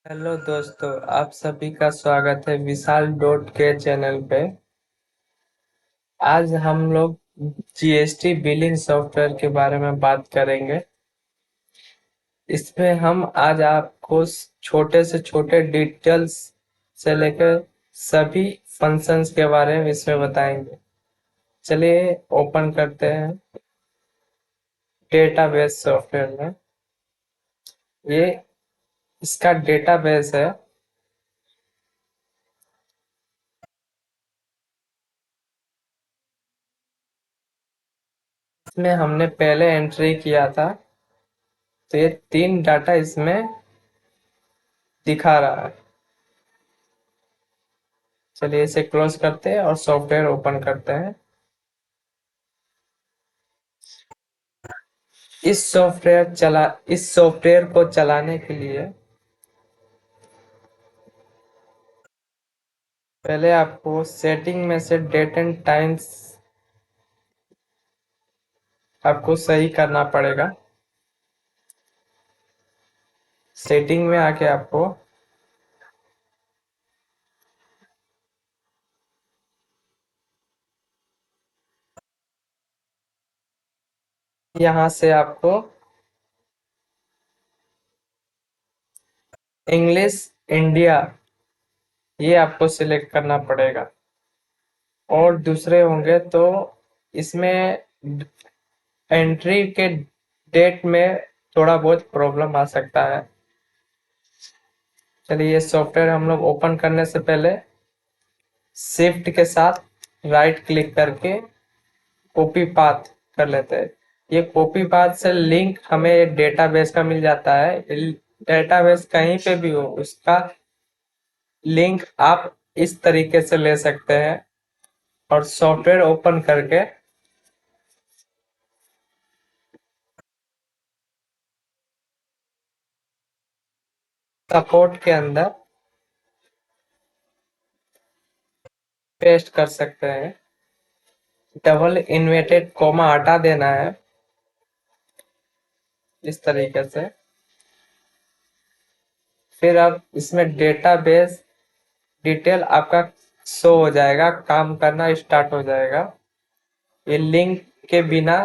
Hello दोस्तों, आप सभी का स्वागत है विशाल डॉट के चैनल पे। आज हम लोग जीएसटी बिलिंग सॉफ्टवेयर के बारे में बात करेंगे। इसमें हम आज आपको छोटे से छोटे डिटेल्स से लेकर सभी फंक्शंस के बारे में इसमें बताएंगे। चलिए ओपन करते हैं डेटाबेस सॉफ्टवेयर में। ये इसका डेटाबेस है। इसमें हमने पहले एंट्री किया था, तो ये 3 डाटा इसमें दिखा रहा है। चलिए इसे क्लोज करते हैं और सॉफ्टवेयर ओपन करते हैं। इस सॉफ्टवेयर को चलाने के लिए पहले आपको सेटिंग में से डेट एंड टाइम्स आपको सही करना पड़ेगा। सेटिंग में आके आपको यहाँ से आपको इंग्लिश इंडिया ये आपको सिलेक्ट करना पड़ेगा। और दूसरे होंगे तो इसमें एंट्री के डेट में थोड़ा बहुत प्रॉब्लम आ सकता है। चलिए ये सॉफ्टवेयर हम लोग ओपन करने से पहले शिफ्ट के साथ राइट क्लिक करके कॉपी पाथ कर लेते हैं। ये कॉपी पाथ से लिंक हमें डेटाबेस का मिल जाता है। डेटाबेस कहीं पे भी हो, उसका लिंक आप इस तरीके से ले सकते हैं और सॉफ्टवेयर ओपन करके सपोर्ट के अंदर पेस्ट कर सकते हैं। डबल इन्वर्टेड कॉमा हटा देना है इस तरीके से। फिर अब इसमें डेटाबेस डिटेल आपका शो हो जाएगा, काम करना स्टार्ट हो जाएगा। ये लिंक के बिना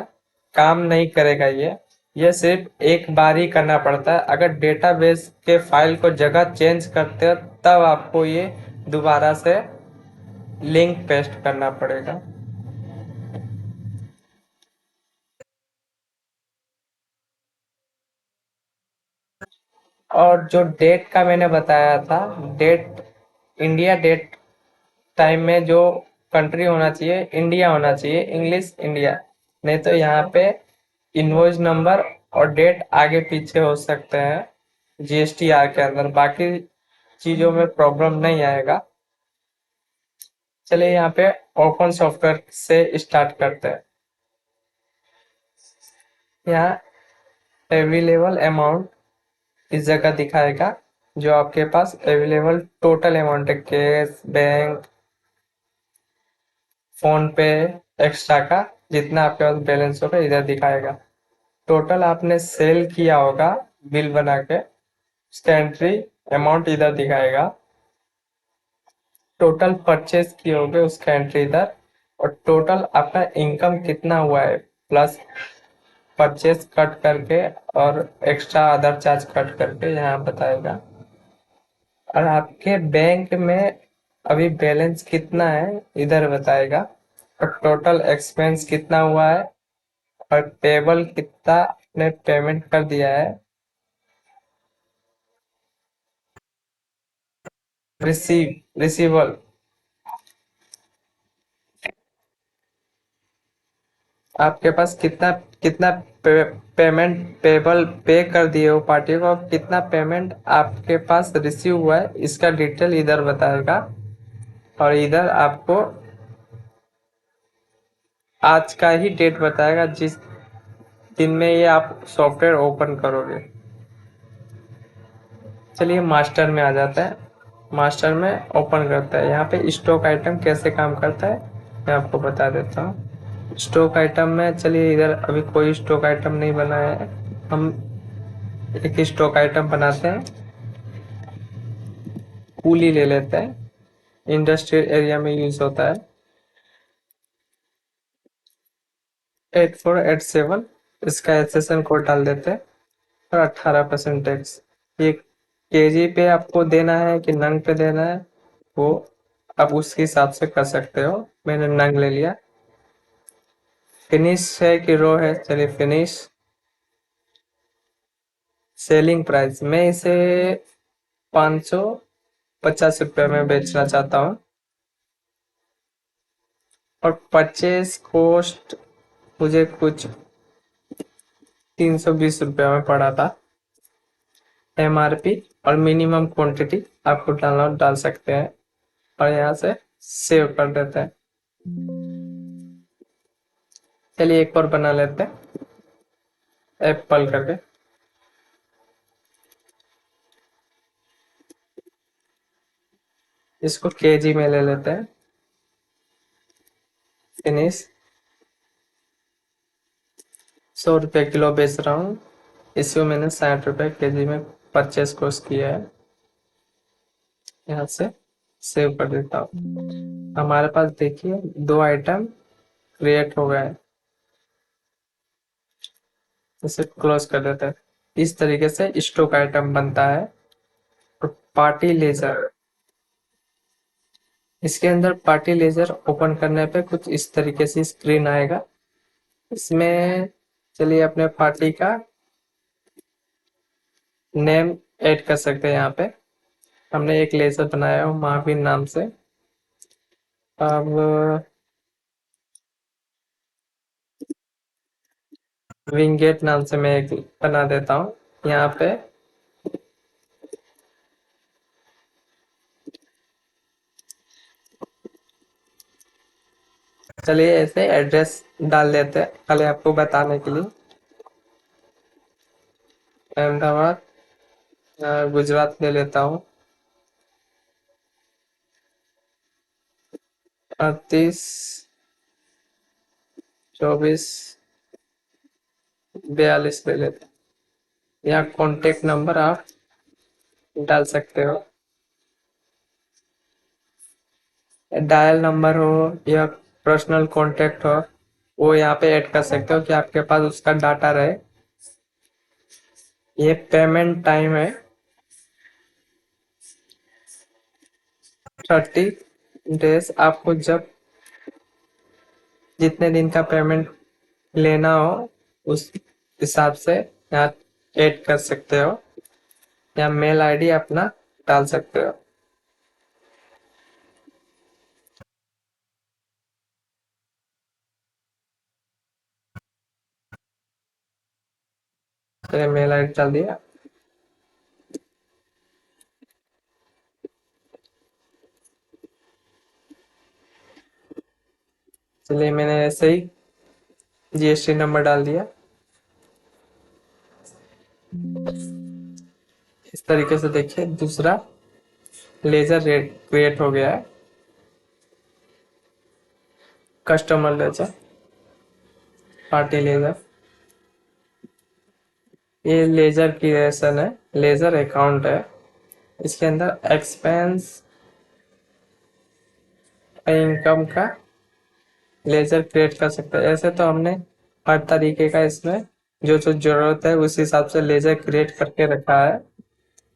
काम नहीं करेगा। ये सिर्फ एक बार ही करना पड़ता है। अगर डेटाबेस के फाइल को जगह चेंज करते हो तब आपको ये दोबारा से लिंक पेस्ट करना पड़ेगा। और जो डेट का मैंने बताया था, डेट इंडिया डेट टाइम में जो कंट्री होना चाहिए इंडिया होना चाहिए, इंग्लिश इंडिया। नहीं तो यहाँ पे इनवॉइस नंबर और डेट आगे पीछे हो सकते हैं जीएसटीआर के अंदर। बाकी चीजों में प्रॉब्लम नहीं आएगा। चलिए यहाँ पे ओपन सॉफ्टवेयर से स्टार्ट करते हैं। यहाँ अवेलेबल अमाउंट इस जगह दिखाएगा, जो आपके पास अवेलेबल टोटल अमाउंट है, कैश, बैंक, फोन पे, एक्स्ट्रा का जितना आपके पास बैलेंस होगा इधर दिखाएगा। टोटल आपने सेल किया होगा बिल बना के, उसका एंट्री अमाउंट इधर दिखाएगा। टोटल परचेज किए होंगे उसका एंट्री इधर। और टोटल आपका इनकम कितना हुआ है प्लस परचेज कट करके और एक्स्ट्रा अदर चार्ज कट करके यहाँ बताएगा। और आपके बैंक में अभी बैलेंस कितना है इधर बताएगा। और टोटल एक्सपेंस कितना हुआ है और पेबल कितना आपने पेमेंट कर दिया है। रिसीवल आपके पास कितना कितना पेमेंट पेबल पे कर दिए हो पार्टी को, और कितना पेमेंट आपके पास रिसीव हुआ है इसका डिटेल इधर बताएगा। और इधर आपको आज का ही डेट बताएगा जिस दिन में ये आप सॉफ्टवेयर ओपन करोगे। चलिए मास्टर में आ जाता है। मास्टर में ओपन करता है। यहाँ पे स्टॉक आइटम कैसे काम करता है मैं आपको बता देता हूँ। स्टॉक आइटम में चलिए इधर अभी कोई स्टॉक आइटम नहीं बना है, हम एक स्टॉक आइटम बनाते हैं। कूल ही ले लेते हैं, इंडस्ट्रियल एरिया में यूज होता है। 8487 इसका एसेसन कोड डाल देते हैं और 18% टैक्स। ये केजी पे आपको देना है कि नंग पे देना है, वो आप उस हिसाब से कर सकते हो। मैंने नंग ले लिया। फिनिश है कि रो है, चलिए फिनिश। सेलिंग प्राइस मैं इसे 550 रुपये में बेचना चाहता हूँ। और परचेज कॉस्ट मुझे कुछ 320 रुपये में पड़ा था। एमआरपी और मिनिमम क्वांटिटी आपको डाल सकते हैं और यहाँ से सेव कर देते हैं। चलिए एक और बना लेते हैं, एप्पल करके। इसको केजी में ले लेते हैं। फिनिश। 100 रुपये किलो बेच रहा हूँ, इसको मैंने 60 रुपये केजी में परचेस कॉस्ट किया है। यहाँ से सेव कर देता हूँ। हमारे पास देखिए 2 आइटम क्रिएट हो गए। इसे क्लोज कर देते हैं। इस तरीके से स्टॉक आइटम बनता है। और पार्टी लेजर, इसके अंदर पार्टी लेजर ओपन करने पे कुछ इस तरीके से स्क्रीन आएगा। इसमें चलिए अपने पार्टी का नेम ऐड कर सकते हैं। यहाँ पे हमने एक लेजर बनाया है महावीर नाम से। अब विंगेट नाम से मैं एक बना देता हूँ यहाँ पे। चलिए ऐसे एड्रेस डाल देते हैं खाली आपको बताने के लिए। अहमदाबाद, गुजरात ले लेता हूँ। 38 24 42 ले लेते हैं। यहाँ कॉन्टेक्ट नंबर आप डाल सकते हो, डायल नंबर हो या पर्सनल कॉन्टेक्ट हो, वो यहाँ पे ऐड कर सकते हो कि आपके पास उसका डाटा रहे। ये पेमेंट टाइम है 30 डेज। आपको जब जितने दिन का पेमेंट लेना हो उस हिसाब से यहाँ ऐड कर सकते हो, या मेल आईडी अपना डाल सकते हो। चलिए मेल आईडी डाल दिया। चलिए मैंने ऐसे ही जीएसटी नंबर डाल दिया। इस तरीके से देखिए दूसरा लेजर क्रिएट हो गया है। Customer ledger, party ledger. ये लेजर क्रिएशन है, लेजर अकाउंट है। इसके अंदर एक्सपेंस इनकम का लेजर क्रिएट कर सकते हैं। ऐसे तो हमने हर तरीके का इसमें जो जो जरूरत है उस हिसाब से लेजर क्रिएट करके रखा है।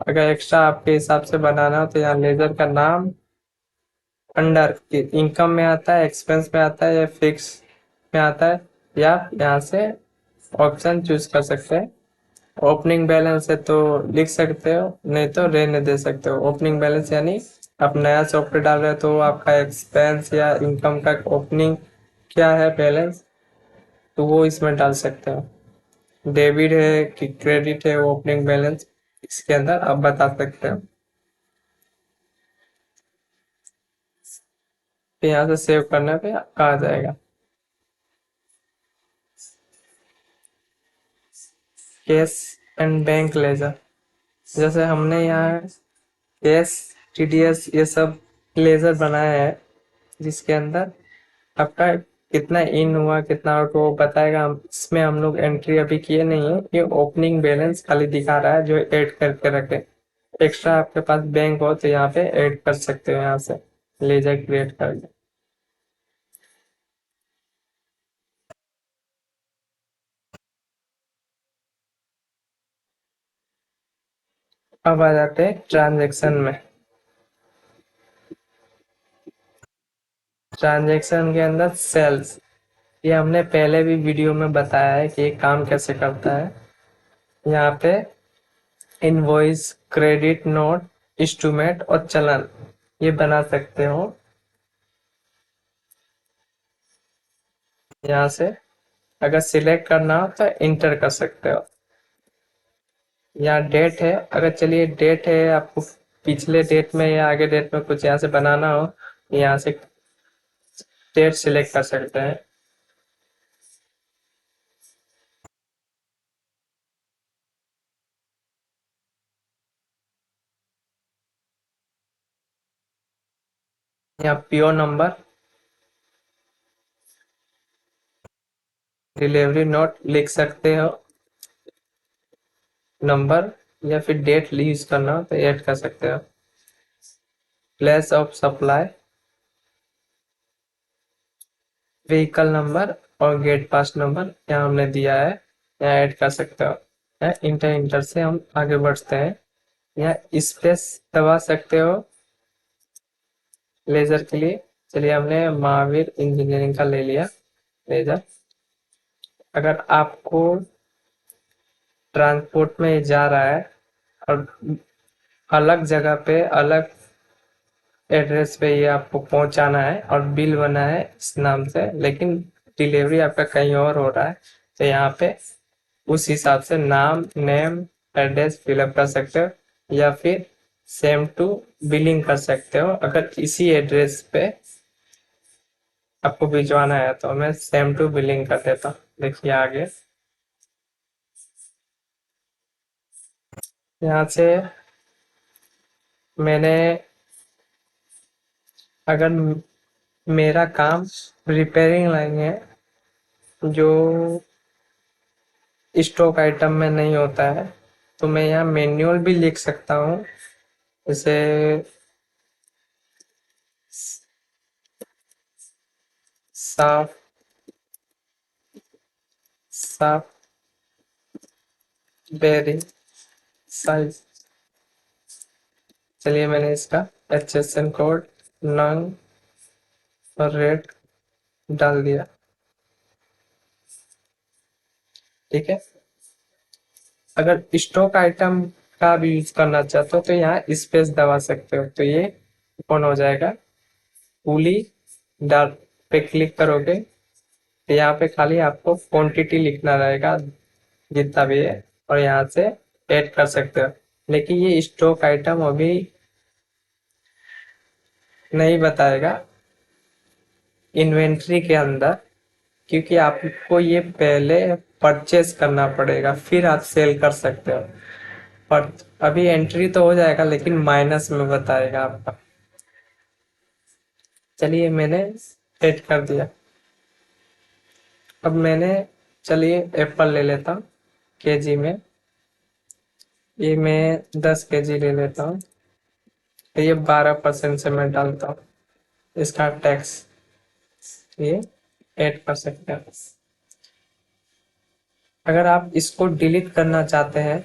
अगर एक्स्ट्रा आपके हिसाब से बनाना हो तो यहाँ लेजर का नाम अंडर इनकम में आता है, एक्सपेंस में आता है या फिक्स में आता है, या यहाँ से ऑप्शन चूज कर सकते हैं। ओपनिंग बैलेंस है तो लिख सकते हो, नहीं तो रहने दे सकते हो। ओपनिंग बैलेंस यानी आप नया सॉफ्टवेयर डाल रहे हो तो आपका एक्सपेंस या इनकम का ओपनिंग क्या है बैलेंस, तो वो इसमें डाल सकते हो। डेबिट है कि क्रेडिट है वो ओपनिंग बैलेंस इसके अंदर आप बता सकते हो। तो यहाँ से सेव करने पे आ जाएगा। कैश एंड बैंक लेजर, जैसे हमने यहाँ कैश, टीडीएस ये सब लेजर बनाया है, जिसके अंदर आपका कितना इन हुआ कितना आउट हुआ बताएगा। इसमें हम लोग एंट्री अभी किए नहीं है, ये ओपनिंग बैलेंस खाली दिखा रहा है जो ऐड करके रखे। एक्स्ट्रा आपके पास बैंक हो तो यहाँ पे ऐड कर सकते हो, यहाँ से लेजर क्रिएट कर। अब आ जाते हैं ट्रांजैक्शन में। ट्रांजैक्शन के अंदर सेल्स, ये हमने पहले भी वीडियो में बताया है कि ये काम कैसे करता है। यहाँ पे इनवॉइस, क्रेडिट नोट, इंस्ट्रूमेंट और चलन ये बना सकते हो। यहाँ से अगर सिलेक्ट करना हो तो इंटर कर सकते हो। यहाँ डेट है, अगर चलिए डेट है आपको पिछले डेट में या आगे डेट में कुछ यहाँ से बनाना हो, यहाँ से डेट सिलेक्ट कर सकते हैं। यहाँ पीओ नंबर, डिलीवरी नोट लिख सकते हो, नंबर, या फिर डेट यूज करना हो तो ऐड कर सकते हो। Place of supply, vehicle number और गेट पास नंबर यहाँ हमने दिया है, यहाँ ऐड कर सकते हो। यहाँ इंटर इंटर से हम आगे बढ़ते हैं। यहाँ स्पेस दबा सकते हो लेजर के लिए। चलिए हमने महावीर इंजीनियरिंग का ले लिया लेजर। अगर आपको ट्रांसपोर्ट में जा रहा है और अलग जगह पे अलग एड्रेस पे ये आपको पहुंचाना है और बिल बना है इस नाम से, लेकिन डिलीवरी आपका कहीं और हो रहा है, तो यहाँ पे उस हिसाब से नाम, नेम, एड्रेस फिलअप कर सकते हो, या फिर सेम टू बिलिंग कर सकते हो। अगर इसी एड्रेस पे आपको भिजवाना है तो मैं सेम टू बिलिंग कर देता हूँ। देखिए आगे यहाँ से मैंने, अगर मेरा काम रिपेयरिंग लाइन है जो स्टॉक आइटम में नहीं होता है, तो मैं यहाँ मैनुअल भी लिख सकता हूँ। जैसे साफ साफ बेरिंग साइज। चलिए मैंने इसका HSN कोड नंग और रेट डाल दिया। ठीक है, अगर स्टॉक आइटम का भी यूज करना चाहते हो तो यहाँ स्पेस दबा सकते हो, तो ये ओपन हो जाएगा। कूली डाल पे क्लिक करोगे तो यहाँ पे खाली आपको क्वांटिटी लिखना रहेगा जितना भी है, और यहाँ से ऐड कर सकते हो। लेकिन ये स्टॉक आइटम अभी नहीं बताएगा इन्वेंट्री के अंदर, क्योंकि आपको ये पहले परचेस करना पड़ेगा फिर आप सेल कर सकते हो। पर अभी एंट्री तो हो जाएगा लेकिन माइनस में बताएगा आपका। चलिए मैंने ऐड कर दिया। अब मैंने, चलिए एप्पल ले लेता हूँ केजी में। ये मैं 10 kg ले लेता हूँ, तो ये 12% से मैं डालता हूँ इसका टैक्स, ये ऐड कर सकते हैं। अगर आप इसको डिलीट करना चाहते हैं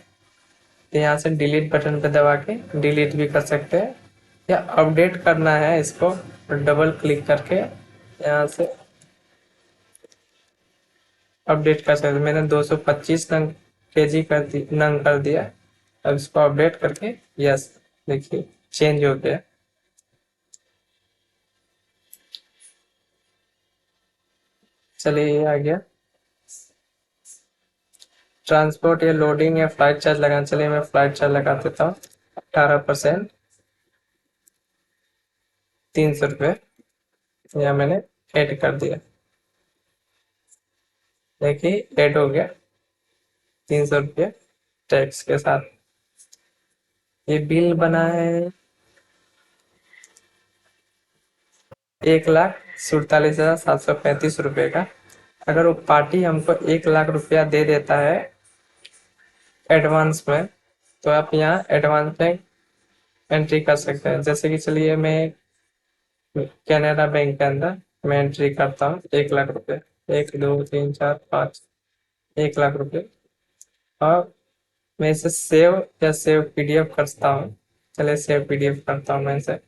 तो यहाँ से डिलीट बटन पे दबा के डिलीट भी कर सकते हैं, या अपडेट करना है इसको डबल क्लिक करके यहाँ से अपडेट कर सकते हैं। मैंने 225 नंग कर दिया। अब इसको अपडेट करके यस, देखिए चेंज हो गया। चलिए ये आ गया। ट्रांसपोर्ट या लोडिंग या फ्लाइट चार्ज लगाना, चलिए मैं फ्लाइट चार्ज लगा देता हूँ 18%, 300 रुपये, या मैंने ऐड कर दिया। देखिए ऐड हो गया 300 रुपये टैक्स के साथ। ये बिल बना है 1,47,735 रुपये का। अगर वो पार्टी हमको 1,00,000 रुपया दे देता है एडवांस में, तो आप यहाँ एडवांस में एंट्री कर सकते हैं। जैसे कि चलिए मैं कैनरा बैंक के अंदर मैं एंट्री करता हूँ 1 लाख रुपए, 1 2 3 4 5, 1 लाख रुपए, और मैं इसे सेव या सेव पीडीएफ करता हूँ। चलिए सेव पीडीएफ करता हूँ मैं इसे।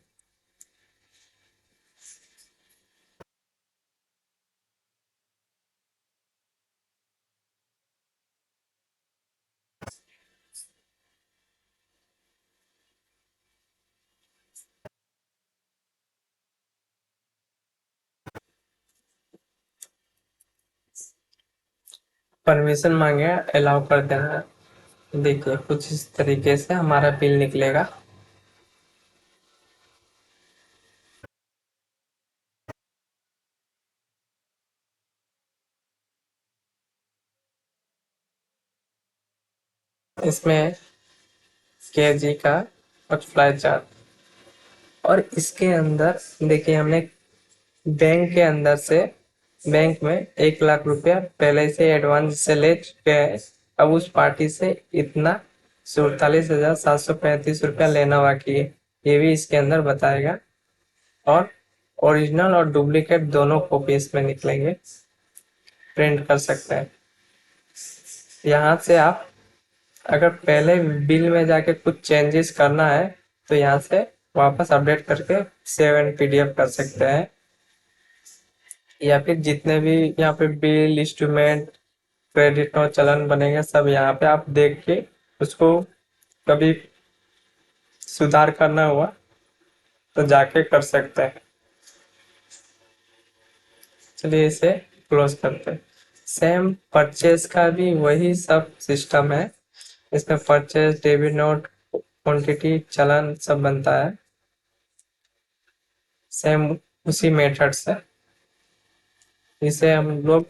परमिशन मांगे, अलाउ कर देना है। देखिए कुछ इस तरीके से हमारा बिल निकलेगा। इसमें केजी का मल्टीप्लाई चार्ज, और इसके अंदर देखिए हमने बैंक के अंदर से बैंक में 1 लाख रुपया पहले से एडवांस से ले चुके हैं। अब उस पार्टी से इतना 47,735 रुपया लेना बाकी है, ये भी इसके अंदर बताएगा। और ओरिजिनल और डुप्लीकेट दोनों कॉपी इसमें निकलेंगे, प्रिंट कर सकते हैं। यहाँ से आप अगर पहले बिल में जाके कुछ चेंजेस करना है तो यहाँ से वापस अपडेट करके सेव एंड पीडीएफ कर सकते हैं, या फिर जितने भी यहाँ पे बिल इंस्ट्रूमेंट क्रेडिट और चलन बनेंगे सब यहाँ पे आप देख के उसको कभी सुधार करना हुआ तो जाके कर सकते हैं। चलिए इसे क्लोज करते हैं। सेम परचेज का भी वही सब सिस्टम है। इसमें परचेज, डेबिट नोट, क्वांटिटी, चलन सब बनता है सेम उसी मेथड से। इसे हम लोग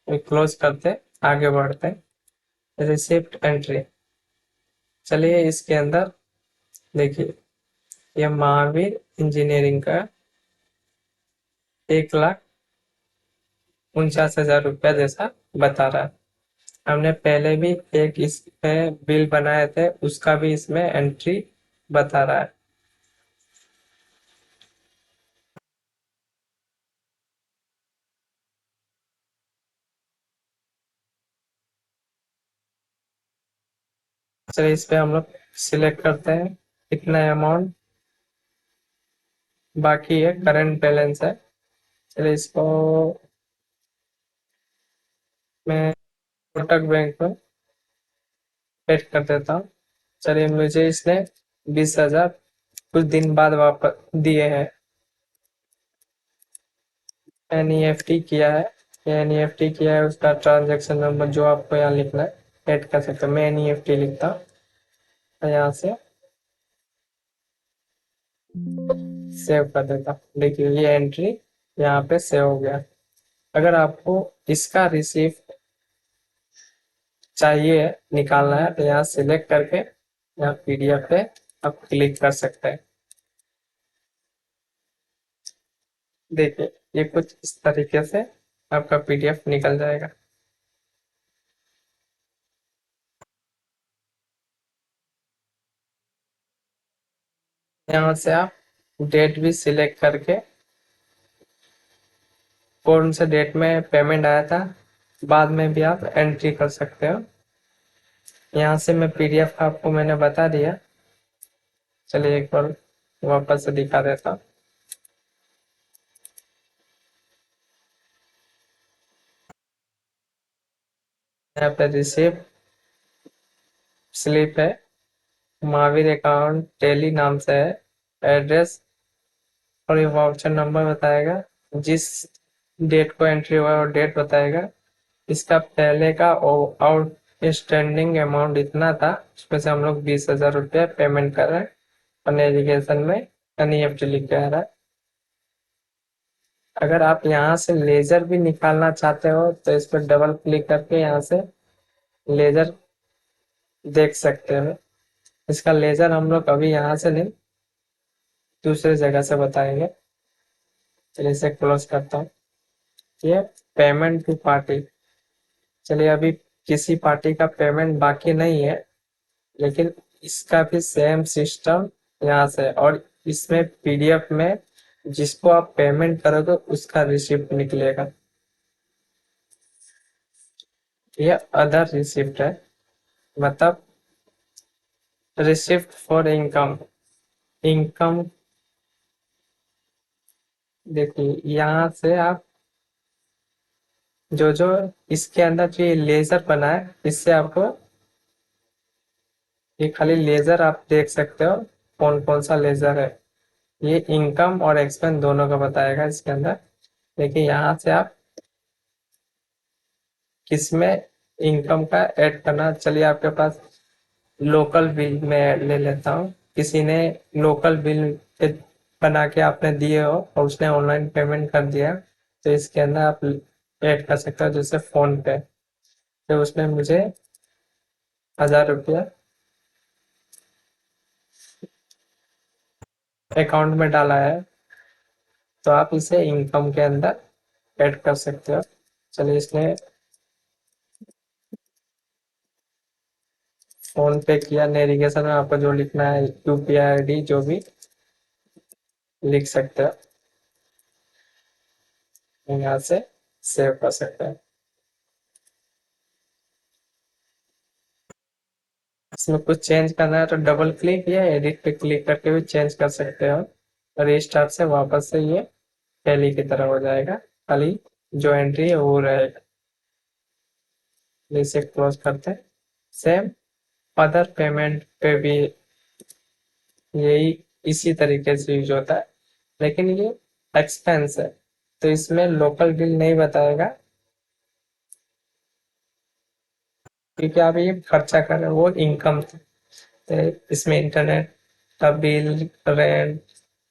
क्लोज करते, आगे बढ़ते। रिसिप्ट एंट्री, चलिए इसके अंदर देखिए ये महावीर इंजीनियरिंग का 1,49,000 रुपया जैसा बता रहा है। हमने पहले भी एक इसमें बिल बनाए थे, उसका भी इसमें एंट्री बता रहा है। चलिए इस पे हम लोग सिलेक्ट करते हैं कितना अमाउंट बाकी है, करंट बैलेंस है। चलिए इसको मैं कोटक बैंक में एड कर देता हूँ। चलिए मुझे इसने 20,000 कुछ दिन बाद वापस दिए हैं। एनईएफटी किया है, एनईएफटी किया है, उसका ट्रांजैक्शन नंबर जो आपको यहाँ लिखना है ऐड कर सकते हैं। मैं एनईएफटी लिखता हूँ, यहाँ से सेव कर देता हूँ। देखिए ये एंट्री यहाँ पे सेव हो गया। अगर आपको इसका रिसीप्ट चाहिए निकालना है तो यहाँ सिलेक्ट करके यहाँ पीडीएफ पे आप क्लिक कर सकते हैं। देखिए ये कुछ इस तरीके से आपका पीडीएफ निकल जाएगा। यहाँ से आप डेट भी सिलेक्ट करके कौन से डेट में पेमेंट आया था बाद में भी आप एंट्री कर सकते हो। यहाँ से मैं पीडीएफ आपको मैंने बता दिया। चलिए एक बार वापस से दिखा देता हूँ। यहाँ पे रिसिप्ट स्लिप है, महावीर अकाउंट टेली नाम से है, एड्रेस और ये वाउचर नंबर बताएगा, जिस डेट को एंट्री हुआ है और डेट बताएगा। इसका पहले का आउट स्टैंडिंग अमाउंट इतना था, उसमें से हम लोग 20,000 रुपया पेमेंट कर रहे हैं। और एजुकेशन में एनईएफटी लिख के आ रहा है। अगर आप यहाँ से लेजर भी निकालना चाहते हो तो इस पर डबल क्लिक करके यहाँ से लेजर देख सकते हो। इसका लेजर हम लोग अभी यहाँ से नहीं दूसरे जगह से बताएंगे। चलिए इसे क्लोज करता हूँ। ये पेमेंट टू पार्टी, चलिए अभी किसी पार्टी का पेमेंट बाकी नहीं है, लेकिन इसका भी सेम सिस्टम यहाँ से, और इसमें पीडीएफ में जिसको आप पेमेंट करोगे उसका रिसिप्ट निकलेगा। ये अदर रिसिप्ट है, मतलब रिसिप्ट फॉर इनकम। इनकम देखिए, यहाँ से आप जो जो इसके अंदर जो ये लेजर बना है, इससे आपको ये खाली लेजर आप देख सकते हो कौन कौन सा लेजर है। ये इनकम और एक्सपेंस दोनों का बताएगा इसके अंदर। देखिए, यहाँ से आप किसमें इनकम का ऐड करना, चलिए आपके पास लोकल बिल में ले लेता हूँ। किसी ने लोकल बिल बना के आपने दिए हो और उसने ऑनलाइन पेमेंट कर दिया, तो इसके अंदर आप ऐड कर सकते हो, जैसे फोन पे। तो उसने मुझे 1000 रुपया अकाउंट में डाला है, तो आप इसे इनकम के अंदर ऐड कर सकते हो। चलिए, इसने फोन पे किया, नेविगेशन में आपको जो लिखना है यूपीआई आईडी जो भी लिख सकते हो, यहाँ से सेव कर सकते हैं। इसमें कुछ चेंज करना है तो डबल क्लिक या एडिट पे क्लिक करके भी चेंज कर सकते हो। रीस्टार्ट से वापस से ये पहले की तरह हो जाएगा, खाली जो एंट्री है वो रहेगा। इसे क्लोज करते हैं। सेम अदर पेमेंट पे भी यही इसी तरीके से यूज होता है, लेकिन ये एक्सपेंस है तो इसमें लोकल बिल नहीं बताएगा, क्योंकि आप ये खर्चा कर रहे हो वो इनकम। तो इसमें इंटरनेट का bill, rent,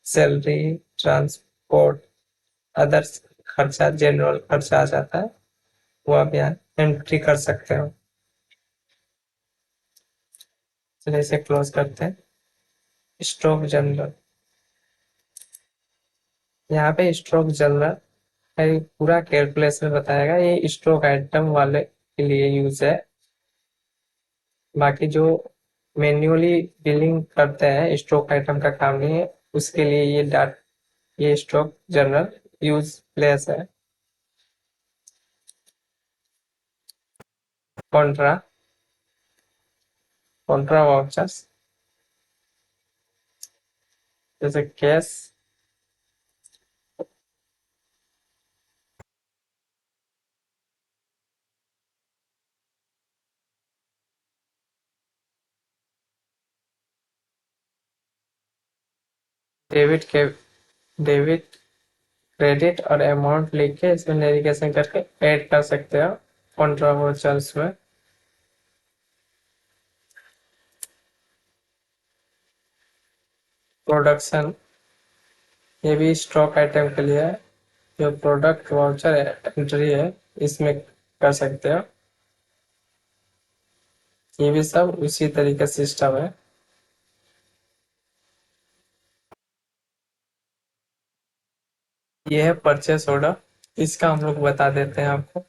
salary, transport, others खर्चा, जनरल खर्चा आ जाता है, वो आप यहाँ एंट्री कर सकते हो। चलिए इसे क्लोज करते हैं। स्टॉक जनरल, यहाँ पे स्टॉक जनरल का ये पूरा कैलकुलेशन बताएगा, ये स्टॉक आइटम वाले के लिए यूज है। बाकी जो मैन्युअली बिलिंग करते हैं स्टॉक आइटम का काम नहीं है, उसके लिए ये स्टॉक जनरल यूज प्लेस है। कॉन्ट्रा, कॉन्ट्रा वाउचर्स, जैसे कैश, डेबिट के डेबिट, क्रेडिट और अमाउंट लिख के इसमें नेविगेशन करके ऐड कर सकते हो कॉन्ट्रा वाउचर्स में। प्रोडक्शन, ये भी स्टॉक आइटम के लिए है। जो प्रोडक्ट वाउचर एंट्री है इसमें कर सकते हो। ये भी सब उसी तरीके से सिस्टम है। ये है परचेस ऑर्डर, इसका हम लोग बता देते हैं आपको।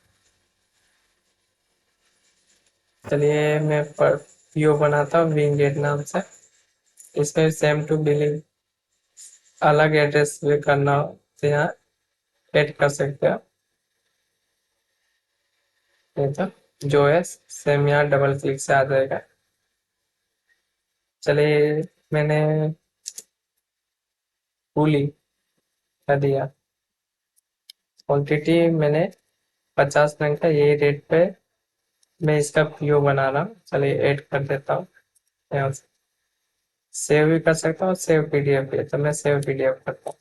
चलिए मैं पीओ बनाता हूँ विंगेट नाम से। इसमें सेम टू बिलिंग अलग एड्रेस भी करना हो तो यहाँ ऐड कर सकते हो। नहीं तो जो है सेम यहाँ डबल क्लिक से आ जाएगा। चलिए, मैंने पूली कर दिया, क्वांटिटी मैंने 50 रंग का, यही रेट पे मैं इसका पीओ बना रहा हूँ। चलिए ऐड कर देता हूँ यहाँ से। सेव भी कर सकता हूँ, सेव पीडीएफ भी, तो मैं सेव पीडीएफ करता हूँ।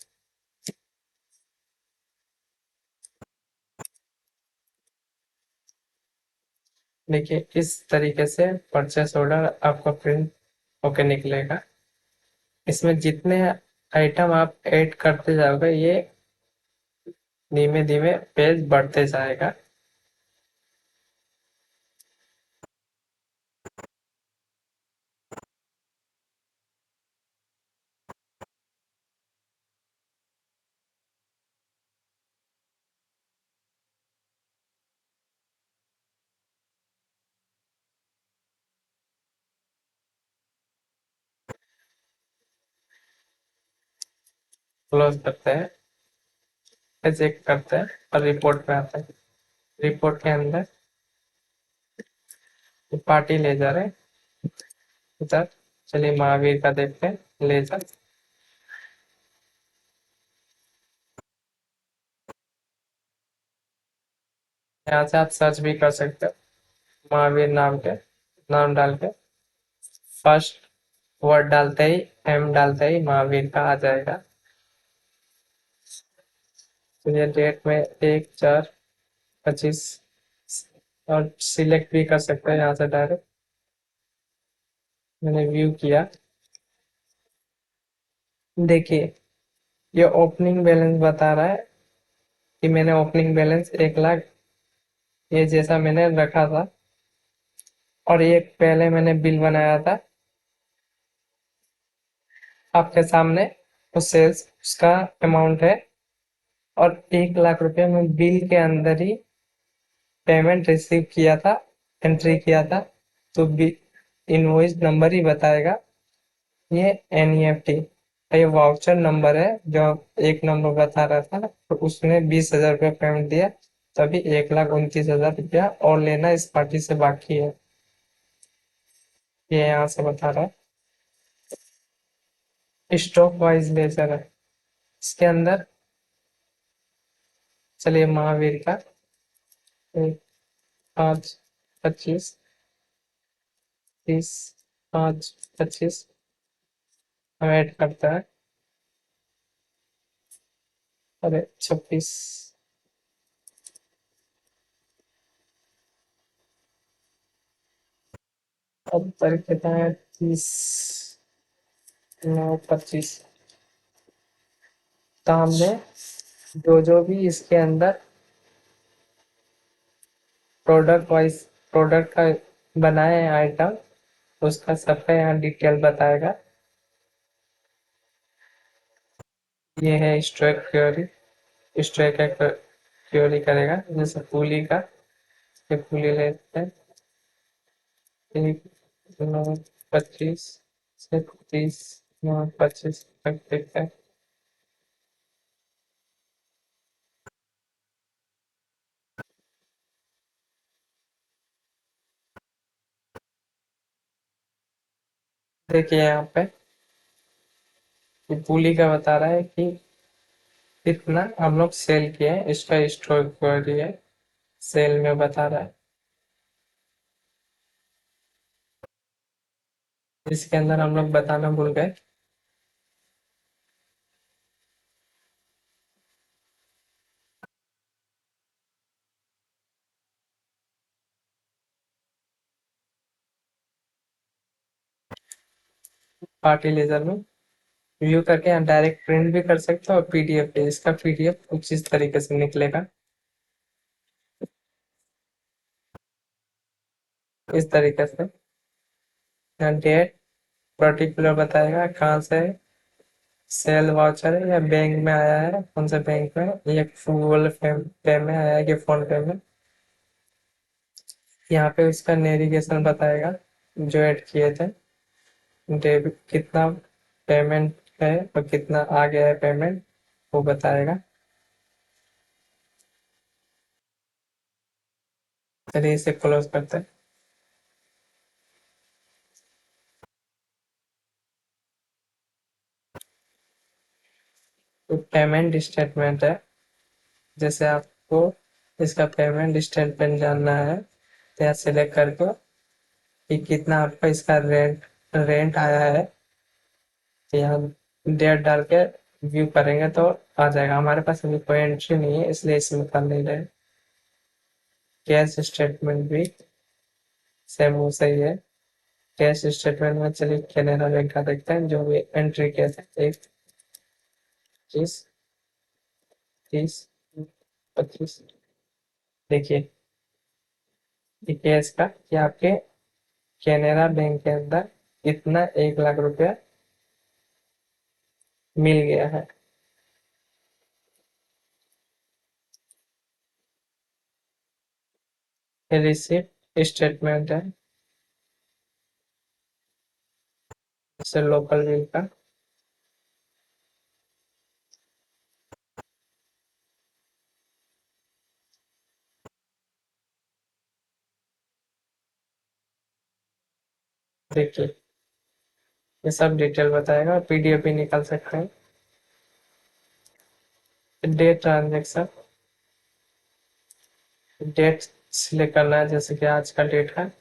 देखिए, इस तरीके से परचेस ऑर्डर आपका प्रिंट होके निकलेगा। इसमें जितने आइटम आप ऐड करते जाओगे ये धीमे धीमे पेज बढ़ते जाएगा। क्लोज करते हैं, चेक करते हैं और रिपोर्ट पे आते हैं। रिपोर्ट के अंदर पार्टी लेजर है इधर। चलिए महावीर का देखते हैं लेजर। यहाँ से आप सर्च भी कर सकते हो महावीर नाम डाल के। फर्स्ट वर्ड डालते ही, एम डालते ही महावीर का आ जाएगा। तो ये डेट में 1/4/25 और सिलेक्ट भी कर सकते हैं यहाँ से डायरेक्ट। मैंने व्यू किया, देखिए ये ओपनिंग बैलेंस बता रहा है कि मैंने ओपनिंग बैलेंस 1 लाख ये जैसा मैंने रखा था। और ये पहले मैंने बिल बनाया था आपके सामने, वो सेल्स उसका अमाउंट है। और 1 लाख रुपए में बिल के अंदर ही पेमेंट रिसीव किया था, एंट्री किया था। तो इनवॉइस नंबर ही बताएगा ये एनईएफटी। ये वाउचर नंबर है जो एक नंबर बता रहा था, तो उसने 20,000 रुपया पेमेंट दिया। तभी 1,29,000 रुपया और लेना इस पार्टी से बाकी है, ये यहाँ से बता रहा है। स्टॉक वाइज लेजर है इसके अंदर। चलिए महावीर का 1/5/25, 30/5/25 हम ऐड करता है। अरे 26, अब तारीख कितना है, 30/9/25। तो हमने जो जो भी इसके अंदर प्रोडक्ट वाइज प्रोडक्ट का बनाए हैं आइटम, उसका सबका यहाँ डिटेल बताएगा। ये है स्टॉक क्वेरी, स्टॉक का क्वेरी करेगा। जैसे पुली का, ये पुली लेते हैं 1/9/25 से 30/9/25 तक देखते हैं। देखिए यहाँ पे ये पुली का बता रहा है कि कितना हम लोग सेल किए हैं, इसका स्टॉक क्वेरी है, सेल में बता रहा है। इसके अंदर हम लोग बताना भूल गए, पार्टी लेजर में व्यू करके यहाँ डायरेक्ट प्रिंट भी कर सकते हो और पीडीएफ पे। इसका पीडीएफ कुछ इस तरीके से निकलेगा, इस तरीके से। यहाँ डेट पर्टिकुलर बताएगा कहाँ से सेल वाउचर है, या बैंक में आया है, कौन से बैंक में, या गूगल पे में आया है कि फोन पे में। यहाँ पे उसका नेविगेशन बताएगा जो ऐड किए थे, डेबिट कितना पेमेंट है और कितना आ गया है पेमेंट, वो बताएगा। चलिए इसे क्लोज करते हैं। तो पेमेंट स्टेटमेंट है, जैसे आपको इसका पेमेंट स्टेटमेंट जानना है तो यहाँ सेलेक्ट करके कि कितना आपका इसका रेंट रेंट आया है, तो यहाँ डेट डाल के व्यू करेंगे तो आ जाएगा। हमारे पास अभी कोई एंट्री नहीं है इसलिए इसमें कर नहीं रहे। कैश स्टेटमेंट भी सेम वो सही है। कैश स्टेटमेंट में चलिए कैनरा बैंक का देखते हैं जो भी एंट्री किया था, 1/20, 30/25। देखिए ये कैश का कि आपके कैनरा बैंक के अंदर इतना 1 लाख रुपया मिल गया है। रिसिप्ट स्टेटमेंट है, जैसे लोकल बिल का। देखिए ये सब डिटेल बताएगा और पीडीएफ भी निकाल सकते हैं। डेट ट्रांजेक्शन, डेट सिलेक्ट करना है, जैसे कि आज का डेट है,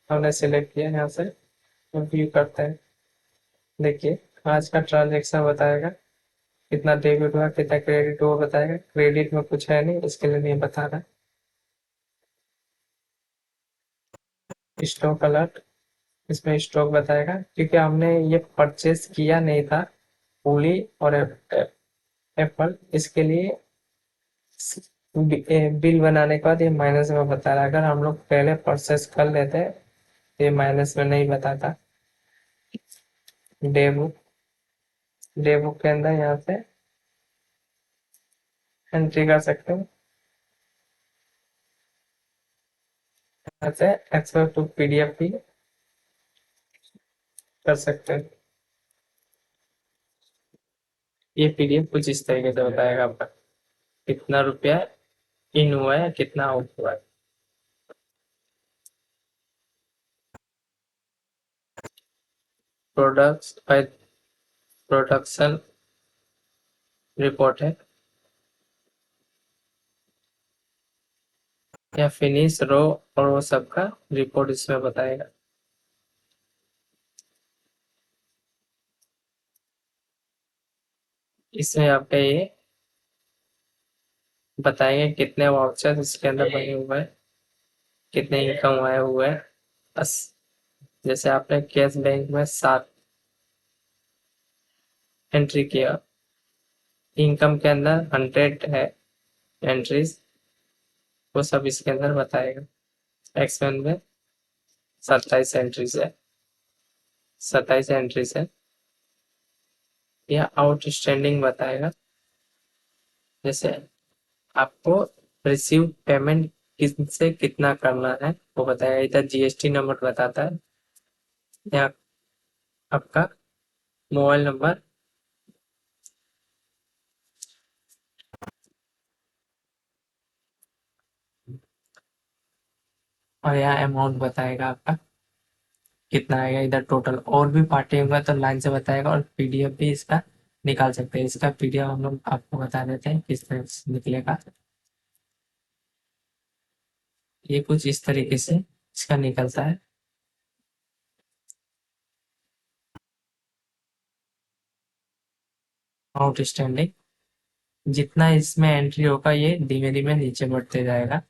हमने सिलेक्ट किया यहाँ से, व्यू करते हैं। देखिए आज का ट्रांजेक्शन बताएगा, कितना डेबिट हुआ कितना क्रेडिट हुआ बताएगा। क्रेडिट में कुछ है नहीं, इसके लिए नहीं बता रहा। स्टॉक अलर्ट, इसमें स्टॉक बताएगा, क्योंकि हमने ये परचेज किया नहीं था पूली और एप्पल, इसके लिए बिल बनाने के बाद ये माइनस में बता रहा है। अगर हम लोग पहले परचेस कर लेते तो ये माइनस में नहीं बताता। डे बुक, डे बुक के अंदर यहाँ से एंट्री कर सकते हैं, यहाँ से एक्सपोर्ट टू पीडीएफ भी कर सकते हैं। ये पीडीएफ कुछ इस तरीके से बताएगा आपका कितना रुपया इन हुआ है कितना आउट हुआ है। प्रोडक्ट्स बाय प्रोडक्शन रिपोर्ट है या फिनिश रो, और वो सबका रिपोर्ट इसमें बताएगा। इसमें आपका ये बताएंगे कितने वाउचर इसके अंदर बने हुए हैं, कितने इनकम आए हुए हैं। जैसे आपने कैश बैंक में 7 एंट्री किया, इनकम के अंदर 100 है एंट्रीज, वो सब इसके अंदर बताएगा। एक्सपेंस में 27 एंट्रीज है, 27 एंट्रीज है। यह आउटस्टैंडिंग बताएगा, जैसे आपको रिसीव पेमेंट किससे कितना करना है वो बताएगा। इधर जीएसटी नंबर बताता है, यहाँ आपका मोबाइल नंबर, और यहाँ अमाउंट बताएगा आपका कितना आएगा। इधर टोटल और भी पार्टी होगा तो लाइन से बताएगा, और पीडीएफ भी इसका निकाल सकते हैं। इसका पीडीएफ हम लोग आपको बता देते हैं किस तरह से निकलेगा। ये कुछ इस तरीके से इसका निकलता है। आउटस्टैंडिंग, जितना इसमें एंट्री होगा ये धीमे धीमे नीचे बढ़ते जाएगा।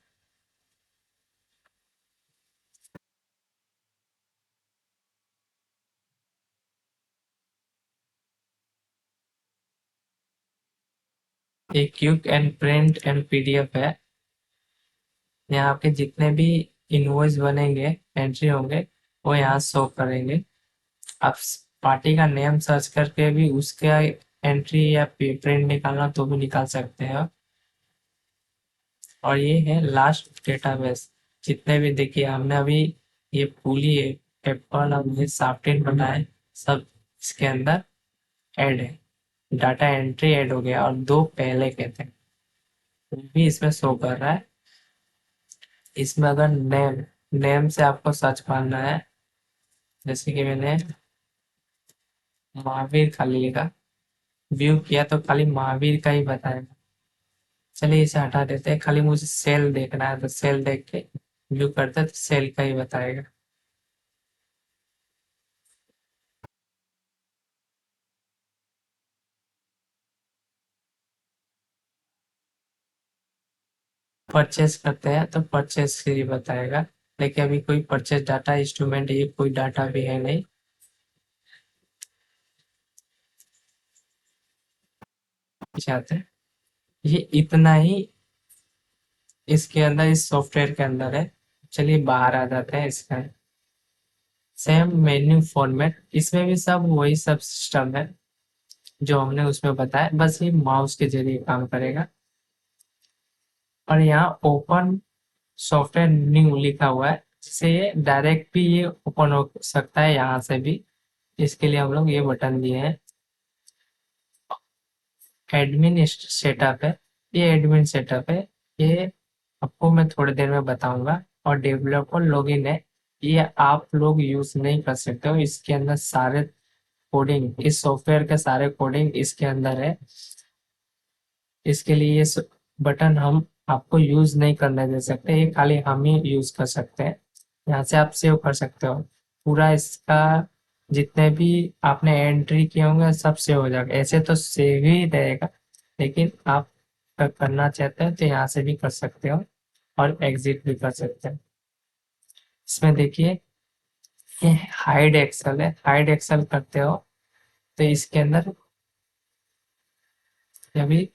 एक quick and print and PDF है, यहाँ आपके जितने भी इनवॉइस बनेंगे एंट्री होंगे वो यहाँ शो करेंगे। आप पार्टी का नेम सर्च करके भी उसके एंट्री या प्रिंट निकालना तो भी निकाल सकते हैं। और ये है लास्ट डेटाबेस, जितने भी देखिए हमने अभी ये पूली एप्पल और ये सॉफ्टवेयर बनाए सब इसके अंदर ऐड है। डाटा एंट्री ऐड हो गया और 2 पहले के थे वो भी इसमें शो कर रहा है। इसमें अगर नेम से आपको सर्च करना है, जैसे कि मैंने महावीर खाली लिखा, व्यू किया तो खाली महावीर का ही बताएगा। चलिए इसे हटा देते हैं, खाली मुझे सेल देखना है तो सेल देख के व्यू करते हैं तो सेल का ही बताएगा। परचेस करते हैं तो परचेस के लिए बताएगा, लेकिन अभी कोई परचेस डाटा इंस्ट्रूमेंट ये कोई डाटा भी है नहीं। चाहते हैं ये इतना ही इसके अंदर, इस सॉफ्टवेयर के अंदर है। चलिए बाहर आ जाते हैं। इसका सेम मेन्यू फॉर्मेट, इसमें भी सब वही सब सिस्टम है जो हमने उसमें बताया, बस ये माउस के जरिए काम करेगा। और यहाँ ओपन सॉफ्टवेयर न्यू लिखा हुआ है, जिससे ये डायरेक्ट भी ये ओपन हो सकता है यहाँ से भी। इसके लिए हम लोग ये बटन दिए हैं। एडमिन सेटअप है, ये एडमिन सेटअप है, ये आपको मैं थोड़ी देर में बताऊंगा। और डेवलपर लॉगिन है, ये आप लोग यूज नहीं कर सकते हो, इसके अंदर सारे कोडिंग, इस सॉफ्टवेयर के सारे कोडिंग इसके अंदर है। इसके लिए ये बटन हम आपको यूज नहीं करने दे सकते, ये खाली हम ही यूज कर सकते हैं। यहाँ से आप सेव कर सकते हो पूरा इसका, जितने भी आपने एंट्री किए होंगे सब सेव हो जाएगा। ऐसे तो सेव ही रहेगा, लेकिन आप अगर करना चाहते हो तो यहाँ से भी कर सकते हो और एग्जिट भी कर सकते हो। इसमें देखिए ये हाइड एक्सेल है, हाइड एक्सेल करते हो तो इसके अंदर अभी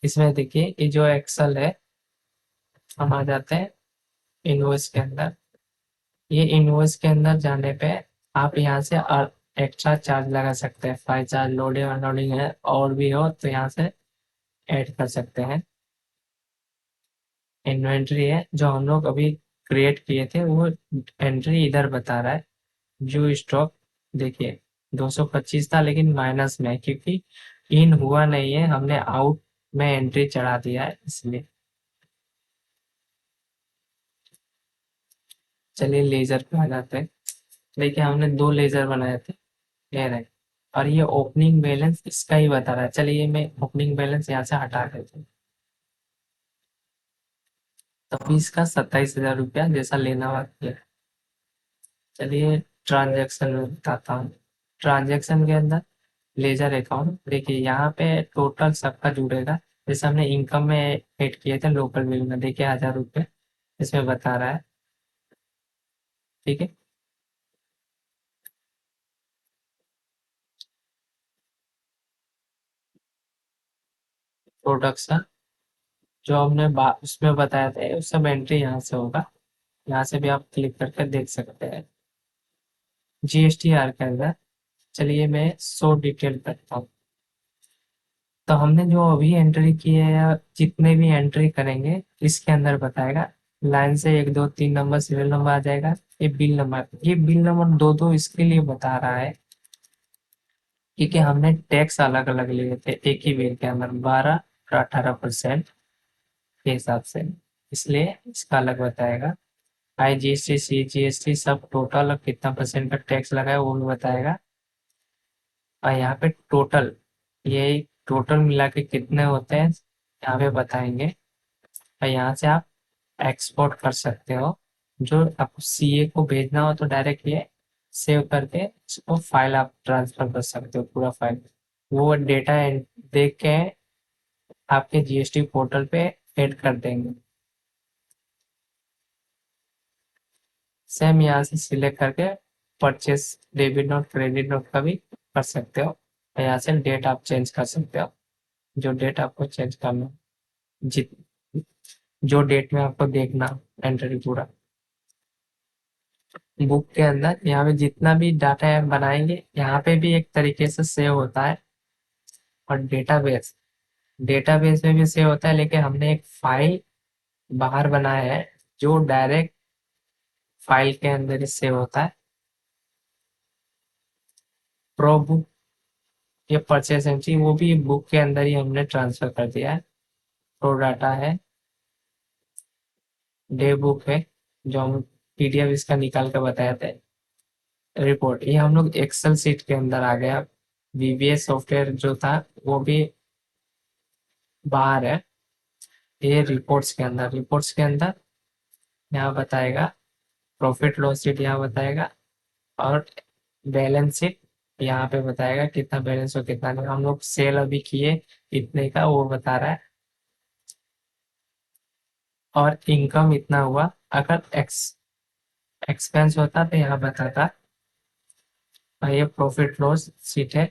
इसमें देखिए ये जो एक्सेल है, हम आ जाते हैं इनवॉइस के अंदर। ये इनवॉइस के अंदर जाने पे आप यहाँ से एक्स्ट्रा चार्ज लगा सकते हैं, फाइल चार्ज, लोडिंग अनलोडिंग है और भी हो तो यहाँ से ऐड कर सकते हैं। इन्वेंट्री है जो हम लोग अभी क्रिएट किए थे, वो एंट्री इधर बता रहा है। जो स्टॉक देखिए 225 था लेकिन माइनस में है, क्योंकि इन हुआ नहीं है, हमने आउट में एंट्री चढ़ा दिया है इसलिए। चलिए लेजर पे आ जाते हैं। देखिए हमने दो लेजर बनाए थे, ये रहे। और ये ओपनिंग बैलेंस इसका ही बता रहा है। चलिए मैं ओपनिंग बैलेंस यहाँ से हटा देता हूँ। तो इसका 27,000 रुपया जैसा लेना बाकी है। चलिए ट्रांजैक्शन में बताता हूँ। ट्रांजैक्शन के अंदर लेजर अकाउंट देखिए, यहाँ पे टोटल सबका जुड़ेगा। जैसे हमने इनकम में ऐड किए थे लोकल बिल में, देखिए 1,000 रुपये इसमें बता रहा है। ठीक है, प्रोडक्शन जो हमने उसमें बताया था उस सब एंट्री यहाँ से होगा। यहाँ से भी आप क्लिक करके देख सकते हैं। जीएसटीआर के अंदर चलिए मैं शो डिटेल करता हूँ। तो हमने जो अभी एंट्री की है या जितने भी एंट्री करेंगे इसके अंदर बताएगा। लाइन से 1 2 3 नंबर सीरियल नंबर आ जाएगा। ये बिल नंबर दो दो इसके लिए बता रहा है क्योंकि हमने टैक्स अलग अलग लिए थे एक ही बिल के अंदर, 12 और 18% के हिसाब से, इसलिए इसका अलग बताएगा। IGST CGST सब टोटल कितना परसेंट का टैक्स लगा है वो भी बताएगा। और यहाँ पे टोटल, ये टोटल मिला के कितने होते हैं यहाँ पे बताएंगे। और यहाँ से आप एक्सपोर्ट कर सकते हो। जो आपको सीए को भेजना हो तो डायरेक्ट ये सेव करके इसको फाइल आप ट्रांसफर कर सकते हो, पूरा फाइल वो डेटा देख के आपके जीएसटी पोर्टल पे ऐड कर देंगे। सेम यहाँ से सिलेक्ट करके purchase debit note credit note का भी कर सकते हो। और यहाँ से डेट आप चेंज कर सकते हो, जो डेट आपको चेंज करना हो, जित जो डेट में आपको देखना एंट्री पूरा। बुक के अंदर यहाँ पे जितना भी डाटा बनाएंगे यहाँ पे भी एक तरीके से सेव होता है। और डेटाबेस, डेटाबेस में भी सेव होता है, लेकिन हमने एक फाइल बाहर बनाया है जो डायरेक्ट फाइल के अंदर ही सेव होता है। प्रो बुक, ये परचेस एंट्री वो भी बुक के अंदर ही हमने ट्रांसफर कर दिया है। प्रो डाटा है, डे बुक है जो हम पीडीएफ इसका निकाल कर बताए थे। रिपोर्ट ये हम लोग एक्सेल सीट के अंदर आ गया। वीबीएस सॉफ्टवेयर जो था वो भी बाहर है। ये रिपोर्ट्स के अंदर, रिपोर्ट्स के अंदर यहाँ बताएगा, प्रॉफिट लॉस शीट यहाँ बताएगा और बैलेंस शीट यहाँ पे बताएगा कितना बैलेंस और कितना नहीं। हम लोग सेल अभी किए इतने का वो बता रहा है। और इनकम इतना हुआ, अगर एक्सपेंस होता तो यहाँ बताता। और ये प्रॉफिट लॉस शीट है।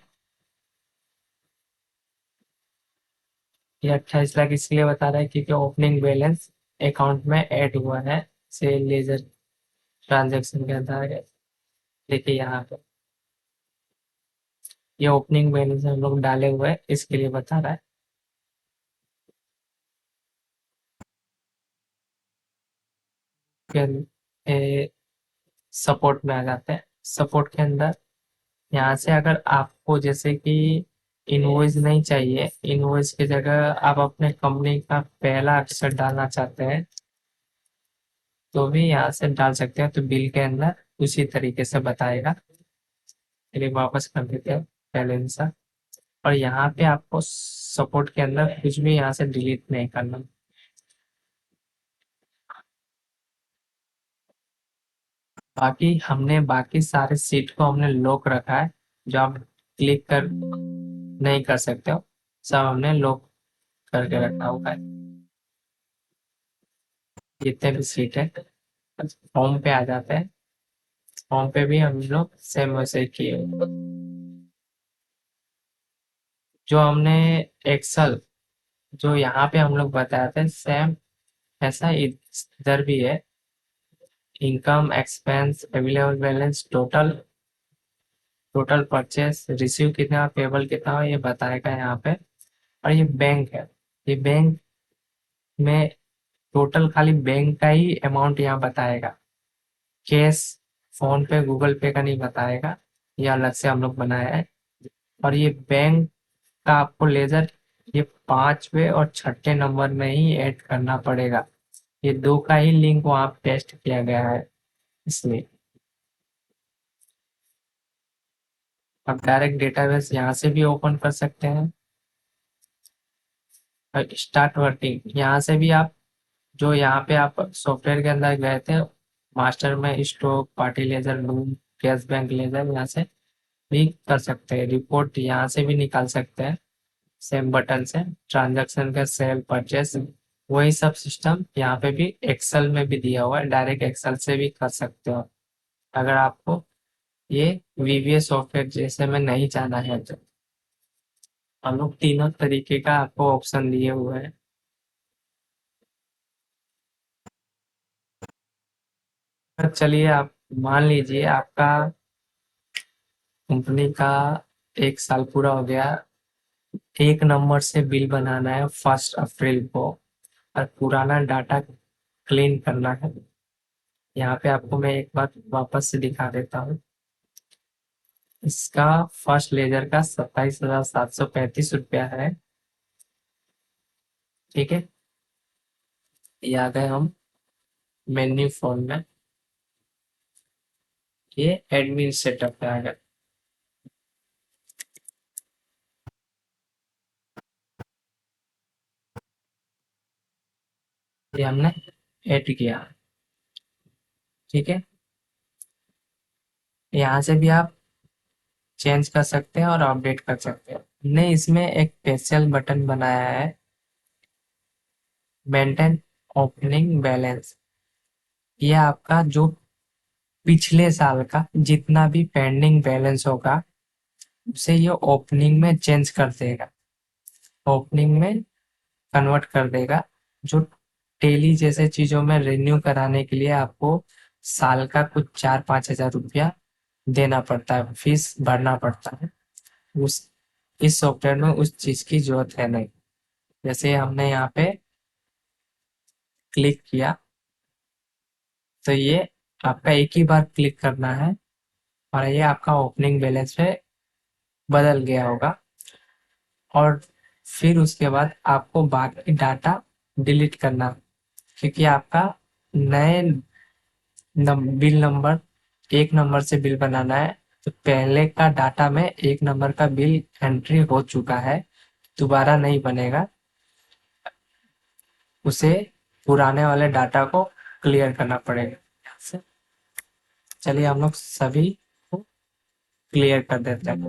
ये 28 लाख इसलिए बता रहा है क्योंकि ओपनिंग बैलेंस अकाउंट में ऐड हुआ है सेल लेजर ट्रांजेक्शन के अंदर। देखिए यहाँ पे ये ओपनिंग बैलेंस हम लोग डाले हुए हैं इसके लिए बता रहा है। फिर सपोर्ट में आ जाते हैं। सपोर्ट के अंदर यहाँ से अगर आपको जैसे कि इनवॉइस नहीं चाहिए, इनवॉइस की जगह आप अपने कंपनी का पहला अक्षर डालना चाहते हैं तो भी यहाँ से डाल सकते हैं, तो बिल के अंदर उसी तरीके से बताएगा। चलिए वापस कर देते हैं पहले इंसा, और यहाँ पे आपको सपोर्ट के अंदर कुछ भी यहाँ से डिलीट नहीं करना। बाकी हमने बाकी सारे सीट को हमने लॉक रखा है, जो आप क्लिक कर नहीं कर सकते हो, सब हमने लॉक करके रखा हुआ है जितने भी सीट है। होम पे आ जाते हैं, होम पे भी हम लोग सेम वैसे ही किए। जो हमने एक्सेल, जो यहाँ पे हम लोग बताए थे सेम ऐसा इधर भी है। Income, expense, available balance, total, total purchase, receive कितना, पेबल कितना हो, ये बताएगा यहाँ पे। और ये बैंक है, ये बैंक में टोटल खाली बैंक का ही अमाउंट यहाँ बताएगा। कैश, फोन पे, गूगल पे का नहीं बताएगा, ये अलग से हम लोग बनाया है। और ये बैंक का आपको लेजर ये 5वें और 6ठे नंबर में ही ऐड करना पड़ेगा। ये दो का ही लिंक वहाँ पेस्ट किया गया है इसलिए। आप डायरेक्ट डेटाबेस यहाँ से भी ओपन कर सकते हैं। और स्टार्ट वर्किंग यहाँ से भी आप, जो यहाँ पे आप सॉफ्टवेयर के अंदर गए थे मास्टर में, stock, party ledger, loom, cash bank ledger, यहाँ से भी कर सकते हैं। रिपोर्ट यहाँ से भी निकाल सकते हैं सेम बटन से। ट्रांजैक्शन का सेल, परचेस, वही सब सिस्टम यहाँ पे भी एक्सेल में भी दिया हुआ है, डायरेक्ट एक्सेल से भी कर सकते हो अगर आपको ये वीवीएस सॉफ्टवेयर जैसे में नहीं जाना है तो। हम लोग तीनों तरीके का आपको ऑप्शन दिए हुए हैं। तो चलिए, आप मान लीजिए आपका कंपनी का 1 साल पूरा हो गया, 1 नंबर से बिल बनाना है 1 अप्रैल को, और पुराना डाटा क्लीन करना है। यहाँ पे आपको मैं एक बार वापस से दिखा देता हूँ। इसका फर्स्ट लेजर का 27,735 रुपया है। ठीक है, ये आ गए हम मेन्यू फोन में, ये एडमिन सेटअप पे आ गए। ये हमने ऐड किया। ठीक है, यहाँ से भी आप चेंज कर सकते हैं और अपडेट कर सकते हैं। हमने इसमें एक स्पेशल बटन बनाया है, मेंटेन ओपनिंग बैलेंस। ये आपका जो पिछले साल का जितना भी पेंडिंग बैलेंस होगा उसे ये ओपनिंग में चेंज कर देगा, ओपनिंग में कन्वर्ट कर देगा। जो टेली जैसे चीजों में रिन्यू कराने के लिए आपको साल का कुछ 4-5 हज़ार रुपया देना पड़ता है, फीस भरना पड़ता है। उस इस सॉफ्टवेयर में उस चीज की जरूरत है नहीं। जैसे हमने यहाँ पे क्लिक किया तो ये आपका एक ही बार क्लिक करना है और ये आपका ओपनिंग बैलेंस पे बदल गया होगा। और फिर उसके बाद आपको बाकी डाटा डिलीट करना, क्योंकि आपका नए बिल नंबर 1 नंबर से बिल बनाना है, तो पहले का डाटा में 1 नंबर का बिल एंट्री हो चुका है, दोबारा नहीं बनेगा। उसे पुराने वाले डाटा को क्लियर करना पड़ेगा। चलिए हम लोग सभी को क्लियर कर देते हैं।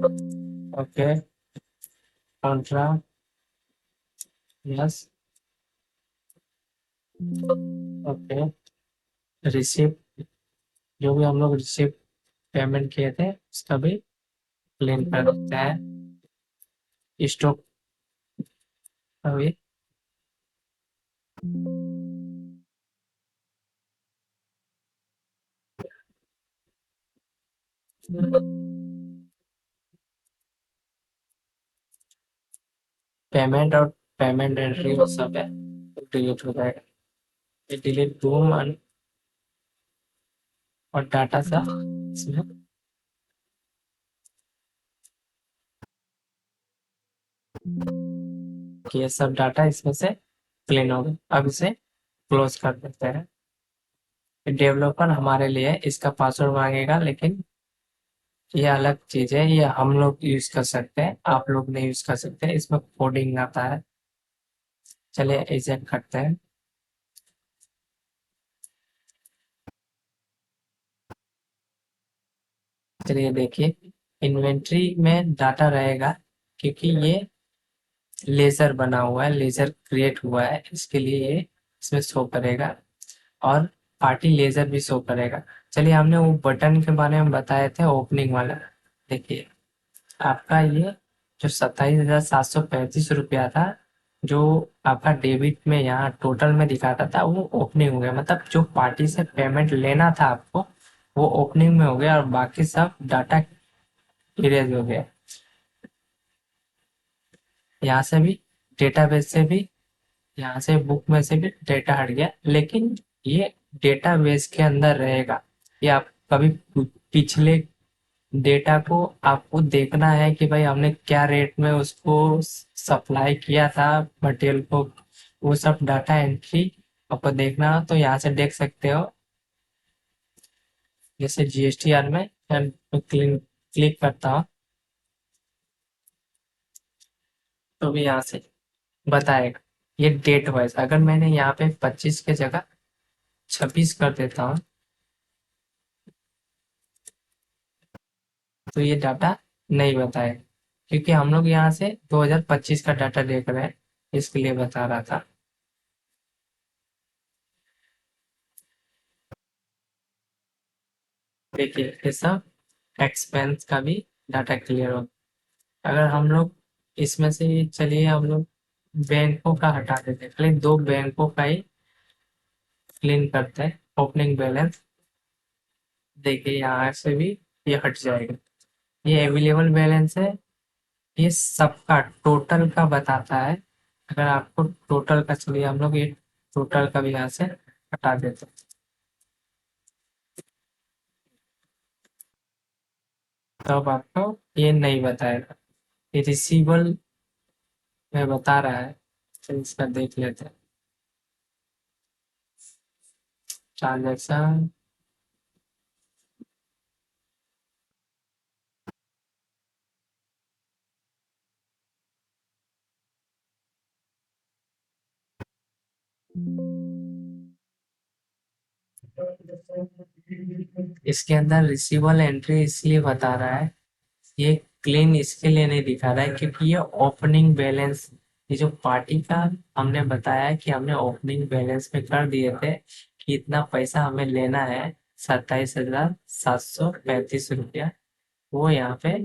Okay, Contra, yes, okay, receipt, जो भी हम लोग रिसिप्ट पेमेंट किए थे उसका भी क्लेम कर देते हैं। स्टॉक अभी पेमेंट और पेमेंट एंट्री वो सब है, डिलीट हो जाएगा। ये डिलीट बूम और डाटा सा इसमें कि ये सब डाटा इसमें से क्लीन हो गया। अब इसे क्लोज कर देते हैं। डेवलपर हमारे लिए इसका पासवर्ड मांगेगा, लेकिन ये अलग चीज है, ये हम लोग यूज कर सकते हैं, आप लोग नहीं यूज कर सकते, इसमें कोडिंग आता है। चलिए इसे करते हैं। चलिए देखिए, इन्वेंट्री में डाटा रहेगा, क्योंकि ये लेजर बना हुआ है, लेजर क्रिएट हुआ है, इसके लिए ये इसमें शो करेगा। और पार्टी लेजर भी शो करेगा। चलिए, हमने वो बटन के बारे में बताए थे, ओपनिंग वाला। देखिए, आपका ये जो 27,735 रुपया था, जो आपका डेबिट में यहाँ टोटल में दिखाता था, वो ओपनिंग हो गया। मतलब जो पार्टी से पेमेंट लेना था आपको, वो ओपनिंग में हो गया, और बाकी सब डाटा इरेज हो गया। यहाँ से भी, डेटाबेस से भी, यहाँ से बुक में से भी डेटा हट गया, लेकिन ये डेटाबेस के अंदर रहेगा। ये आप कभी पिछले डेटा को आपको देखना है कि भाई हमने क्या रेट में उसको सप्लाई किया था मटेरियल को, वो सब डाटा एंट्री आपको देखना हो तो यहाँ से देख सकते हो। जैसे जीएसटीआर में मैं क्लिक करता हूँ, तो भी यहाँ से बताएगा ये डेट वाइज। अगर मैंने यहाँ पे 25 के जगह 26 कर देता हूँ, तो ये डाटा नहीं बताएगा, क्योंकि हम लोग यहाँ से 2025 का डाटा देख रहे हैं, इसके लिए बता रहा था। देखिए, ये सब एक्सपेंस का भी डाटा क्लियर हो। अगर हम लोग इसमें से, चलिए हम लोग बैंकों का हटा देते हैं, खाली दो बैंकों का ही क्लीन करते हैं, ओपनिंग बैलेंस। देखिए, यहाँ से भी ये हट जाएगा। ये अवेलेबल बैलेंस है, ये सबका टोटल का बताता है। अगर आपको टोटल का, चलिए हम लोग ये टोटल का भी यहाँ से हटा देते हैं, तब आपको ये नहीं बताएगा। ये रिसीवेबल में बता रहा है, चलिए इसका देख लेते हैं। ट्रांजेक्शन, इसके अंदर रिसीवेबल एंट्री इसलिए बता रहा है, ये क्लीन इसके लिए नहीं दिखा रहा है, क्योंकि ये ओपनिंग बैलेंस, ये जो पार्टी का हमने बताया कि हमने ओपनिंग बैलेंस में कर दिए थे कि इतना पैसा हमें लेना है, 27,735 रुपया, वो यहाँ पे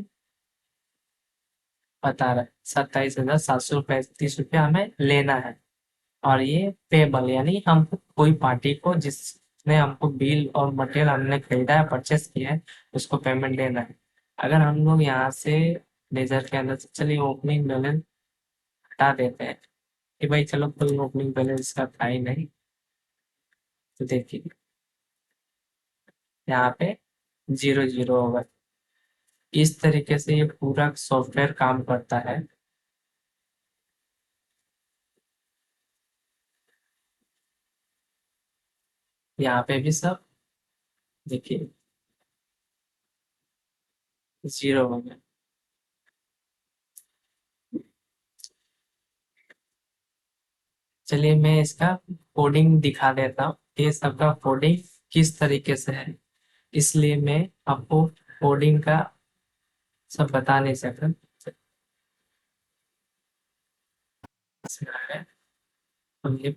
बता रहा है 27,735 रुपया हमें लेना है। और ये पेबल, यानी हम कोई पार्टी को जिसने हमको बिल और मटेरियल हमने खरीदा है, परचेस किया है, उसको पेमेंट देना है। अगर हम लोग यहाँ से लेजर के अंदर से, चलिए ओपनिंग बैलेंस हटा देते हैं कि भाई चलो कोई ओपनिंग बैलेंस का था ही नहीं, तो देखिए यहाँ पे 0 0 होगा। इस तरीके से ये पूरा सॉफ्टवेयर काम करता है। यहाँ पे भी सब देखिए 0 हो गया। चलिए मैं इसका कोडिंग दिखा देता हूँ, ये सबका कोडिंग किस तरीके से है। इसलिए मैं आपको कोडिंग का सब बता नहीं सकता। इसमें आ गया, तो ये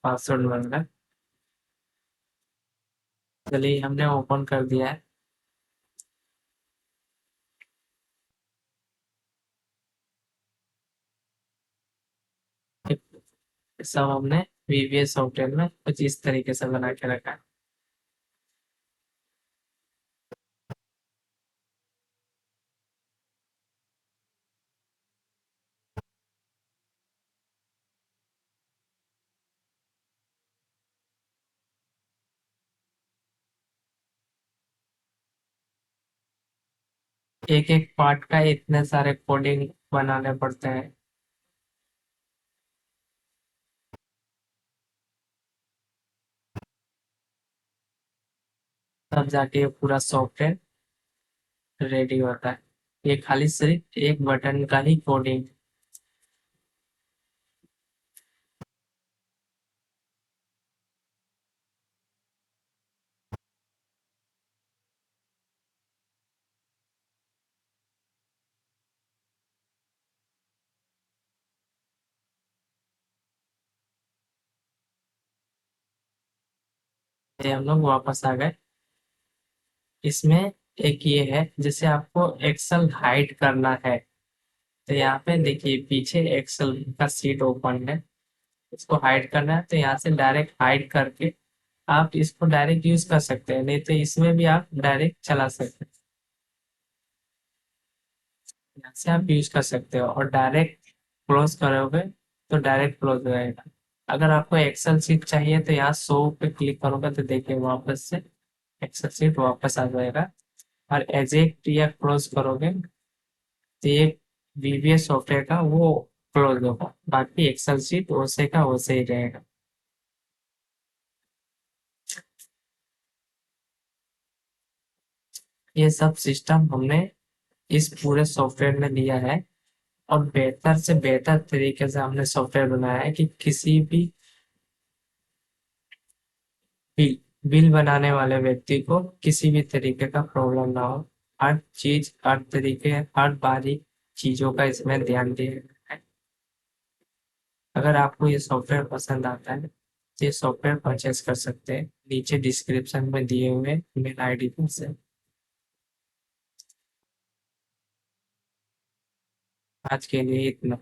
पासवर्ड बन रहा है। चलिए हमने ओपन कर दिया है। सब हमने वीवीएस सॉफ्टवेयर में कुछ इस तरीके से बना के रखा है। एक एक पार्ट का इतने सारे कोडिंग बनाने पड़ते हैं। तब जाके ये पूरा सॉफ्टवेयर रेडी होता है। ये खाली सिर्फ एक बटन का ही कोडिंग। ये हम लोग वापस आ गए। इसमें एक ये है, जैसे आपको एक्सेल हाइड करना है, तो यहाँ पे देखिए पीछे एक्सेल का सीट ओपन है। इसको हाइड करना है तो यहाँ से डायरेक्ट हाइड करके आप इसको डायरेक्ट यूज कर सकते हैं, नहीं तो इसमें भी आप डायरेक्ट चला सकते हैं। यहाँ से आप यूज कर सकते हो और डायरेक्ट क्लोज करोगे तो डायरेक्ट क्लोज हो जाएगा। अगर आपको एक्सेल शीट चाहिए तो यहाँ शो पे क्लिक करोगे तो देखिए वापस से एक्सेल शीट वापस आ जाएगा। और एजेक्ट या क्लोज करोगे तो ये वीबीएस सॉफ्टवेयर का वो क्लोज होगा, बाकी एक्सेल शीट वैसे का वैसे ही रहेगा। ये सब सिस्टम हमने इस पूरे सॉफ्टवेयर में दिया है और बेहतर से बेहतर तरीके से हमने सॉफ्टवेयर बनाया है कि किसी भी बिल बिल बनाने वाले व्यक्ति को किसी भी तरीके का प्रॉब्लम ना हो। हर चीज हर तरीके हर बारीक चीजों का इसमें ध्यान दिया गया है। अगर आपको ये सॉफ्टवेयर पसंद आता है तो ये सॉफ्टवेयर परचेज कर सकते हैं नीचे डिस्क्रिप्शन में दिए हुए मेल आईडी पर से। आज के लिए इतना।